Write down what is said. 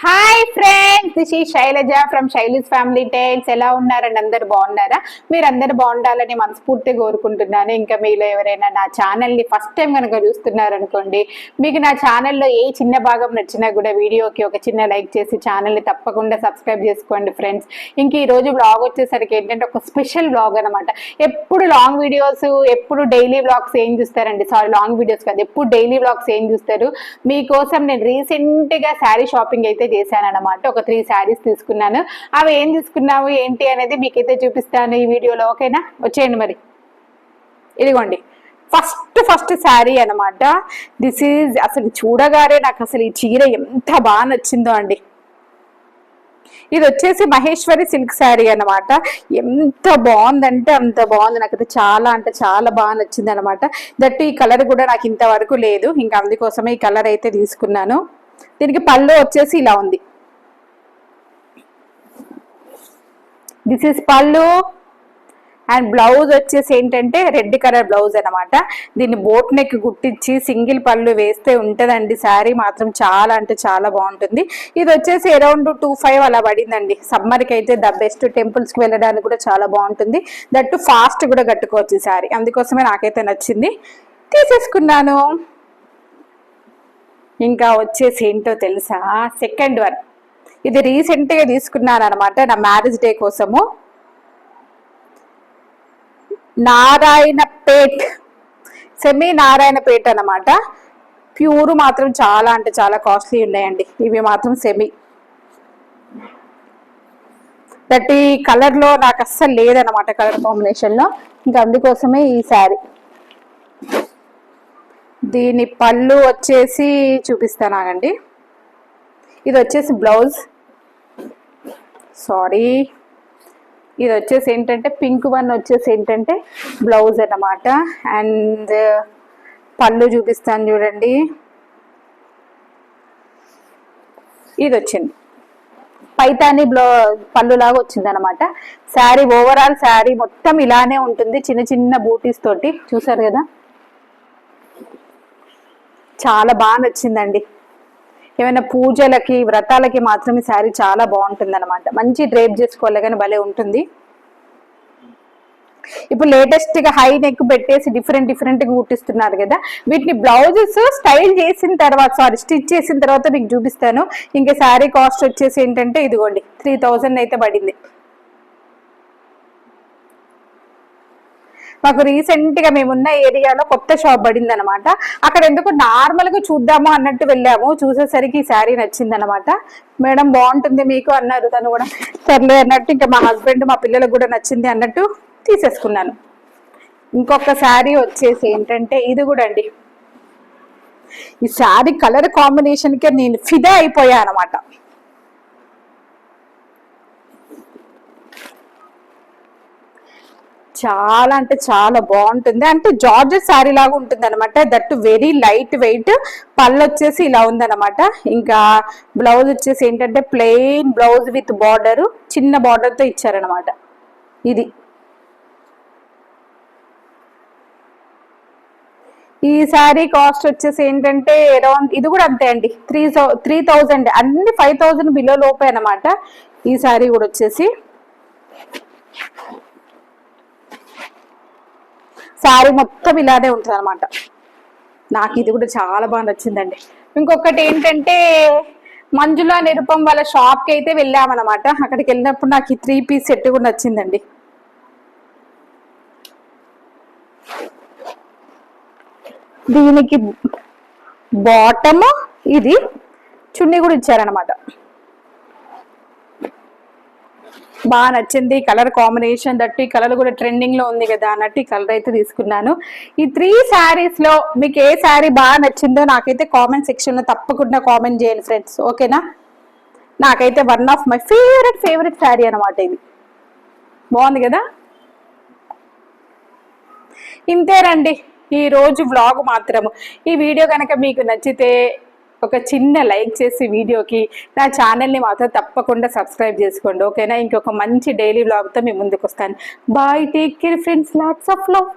Hi friends, this ఈ Shailaja from Shaily's family tiles. ఎలా ఉన్నారండి? అందరు బాగున్నారా? మీరు అందరు బాగుండాలని మనస్ఫూర్తిగా కోరుకుంటున్నాను. ఇంకా మీలో ఎవరైనా నా ఛానల్ని ఫస్ట్ టైం కనుక చూస్తున్నారనుకోండి, మీకు నా ఛానల్లో ఏ చిన్న భాగం నచ్చినా కూడా వీడియోకి ఒక చిన్న లైక్ చేసి ఛానల్ని తప్పకుండా సబ్స్క్రైబ్ చేసుకోండి ఫ్రెండ్స్. ఇంక ఈ రోజు బ్లాగ్ వచ్చేసరికి ఏంటంటే ఒక స్పెషల్ బ్లాగ్ అనమాట. ఎప్పుడు లాంగ్ వీడియోస్, ఎప్పుడు డైలీ బ్లాగ్స్ ఏం చూస్తారండి? సారీ, లాంగ్ వీడియోస్ కాదు, ఎప్పుడు డైలీ బ్లాగ్స్ ఏం చూస్తారు? మీకోసం నేను రీసెంట్గా శారీ షాపింగ్ అయితే చేశాను అనమాట. ఒక 3 శారీస్ తీసుకున్నాను. అవి ఏం తీసుకున్నావు ఏంటి అనేది మీకైతే చూపిస్తాను ఈ వీడియోలో. ఓకేనా? వచ్చేయండి మరి. ఇదిగోండి ఫస్ట్ శారీ అనమాట. దిస్ ఈజ్ అసలు చూడగానే నాకు అసలు ఈ చీర ఎంత బాగా నచ్చిందో అండి. ఇది వచ్చేసి మహేశ్వరి సిల్క్ శారీ అనమాట. ఎంత బాగుందంటే అంత బాగుంది. నాకైతే చాలా అంటే చాలా బాగా నచ్చింది అనమాట. దట్ ఈ కలర్ కూడా నాకు ఇంతవరకు లేదు. ఇంకా అందుకోసమే ఈ కలర్ అయితే తీసుకున్నాను. దీనికి పళ్ళు వచ్చేసి ఇలా ఉంది. దిస్ ఇస్ పళ్ళు. అండ్ బ్లౌజ్ వచ్చేసి ఏంటంటే రెడ్ కలర్ బ్లౌజ్ అనమాట. దీన్ని బోట్ నెక్ గుట్టించి సింగిల్ పళ్ళు వేస్తే ఉంటుందండి. శారీ మాత్రం చాలా అంటే చాలా బాగుంటుంది. ఇది వచ్చేసి అరౌండ్ 25 అలా పడిందండి. సమ్మర్కి అయితే ద బెస్ట్. టెంపుల్స్కి వెళ్ళడానికి కూడా చాలా బాగుంటుంది. దట్టు ఫాస్ట్ కూడా కట్టుకోవచ్చు ఈ శారీ. అందుకోసమే నాకైతే నచ్చింది, తీసేసుకున్నాను. ఇంకా వచ్చేసి ఏంటో తెలుసా, సెకండ్ వన్. ఇది రీసెంట్గా తీసుకున్నాను అనమాట నా మ్యారేజ్ డే కోసము. నారాయణపేట్, సెమీ నారాయణపేట్ అనమాట. ప్యూర్ మాత్రం చాలా అంటే చాలా కాస్ట్లీ ఉన్నాయండి. ఇవి మాత్రం సెమీ. దట్ ఈ కలర్లో నాకు అస్సలు లేదనమాట, కలర్ కాంబినేషన్లో. ఇంకా అందుకోసమే ఈ శారీ. దీని పళ్ళు వచ్చేసి చూపిస్తానండి. ఇది వచ్చేసి బ్లౌజ్. సారీ, ఇది వచ్చేసి ఏంటంటే పింక్ వన్ వచ్చేసి ఏంటంటే బ్లౌజ్ అన్నమాట. అండ్ పళ్ళు చూపిస్తాను చూడండి. ఇది వచ్చింది పైతాని పళ్ళు లాగా వచ్చింది అనమాట. శారీ ఓవరాల్ శారీ మొత్తం ఇలానే ఉంటుంది, చిన్న చిన్న బూటీస్ తోటి. చూసారు కదా, చాలా బాగా నచ్చిందండి. ఏమైనా పూజలకి వ్రతాలకి మాత్రం ఈ శారీ చాలా బాగుంటుంది అనమాట. మంచి డ్రేప్ చేసుకోవాలి కానీ భలే ఉంటుంది. ఇప్పుడు లేటెస్ట్ గా హై నెక్ పెట్టేసి డిఫరెంట్ గా కుట్టిస్తున్నారు కదా. వీటిని బ్లౌజెస్ స్టైల్ చేసిన తర్వాత, సారీ స్టిచ్ చేసిన తర్వాత మీకు చూపిస్తాను. ఇంకా శారీ కాస్ట్ వచ్చేసి ఏంటంటే ఇదిగోండి 3000 అయితే పడింది. మాకు రీసెంట్ గా మేమున్న ఏరియాలో కొత్త షాప్ పడింది అనమాట. అక్కడ ఎందుకు నార్మల్ గా చూద్దాము అన్నట్టు వెళ్ళాము. చూసేసరికి ఈ శారీ నచ్చింది అనమాట. మేడం బాగుంటుంది మీకు అన్నారు. తను కూడా సర్లే అన్నట్టు, ఇంకా మా హస్బెండ్ మా పిల్లలకు కూడా నచ్చింది అన్నట్టు తీసేసుకున్నాను. ఇంకొక శారీ వచ్చేసి ఏంటంటే ఇది కూడా అండి. ఈ శారీ కలర్ కాంబినేషన్ కి నేను ఫిదా అయిపోయా అనమాట. చాలా అంటే చాలా బాగుంటుంది. అంటే జార్జెట్ శారీ లాగా ఉంటుంది అనమాట. That very light weight. పళ్ళు వచ్చేసి ఇలా ఉందన్నమాట. ఇంకా బ్లౌజ్ వచ్చేసి ఏంటంటే ప్లెయిన్ బ్లౌజ్ విత్ బార్డర్, చిన్న బార్డర్తో ఇచ్చారనమాట. ఇది ఈ శారీ కాస్ట్ వచ్చేసి ఏంటంటే అరౌండ్ ఇది కూడా అంతే అండి, 3000. అన్ని 5000 బిలో లోపే అనమాట. ఈ శారీ కూడా వచ్చేసి శారీ మొత్తం ఇలానే ఉంటుంది అనమాట. నాకు ఇది కూడా చాలా బాగా నచ్చిందండి. ఇంకొకటి ఏంటంటే మంజుల నిరుపం వాళ్ళ షాప్కి అయితే వెళ్ళామన్నమాట. అక్కడికి వెళ్ళినప్పుడు నాకు ఈ 3 పీస్ సెట్ కూడా నచ్చిందండి. దీనికి బాటమ్, ఇది చున్నీ కూడా ఇచ్చారనమాట. బాగా నచ్చింది కలర్ కాంబినేషన్. దట్టు ఈ కలర్ కూడా ట్రెండింగ్ లో ఉంది కదా అన్నట్టు ఈ కలర్ అయితే తీసుకున్నాను. ఈ 3 శారీస్ లో మీకు ఏ శారీ బాగా నచ్చిందో నాకైతే కామెంట్ సెక్షన్ లో తప్పకుండా కామెంట్ చేయండి ఫ్రెండ్స్. ఓకేనా? నాకైతే one of my favourite sari అనమాట. ఇది బాగుంది కదా. ఇంతేనండి ఈ రోజు వ్లాగ్ మాత్రము. ఈ వీడియో కనుక మీకు నచ్చితే ఒక చిన్న లైక్ చేసి వీడియోకి నా ఛానల్ని మాత్రం తప్పకుండా సబ్స్క్రైబ్ చేసుకోండి. ఓకేనా? ఇంకొక మంచి డైలీ వ్లాగ్తో మీ ముందుకు వస్తాను. Bye, take care friends, lots of love.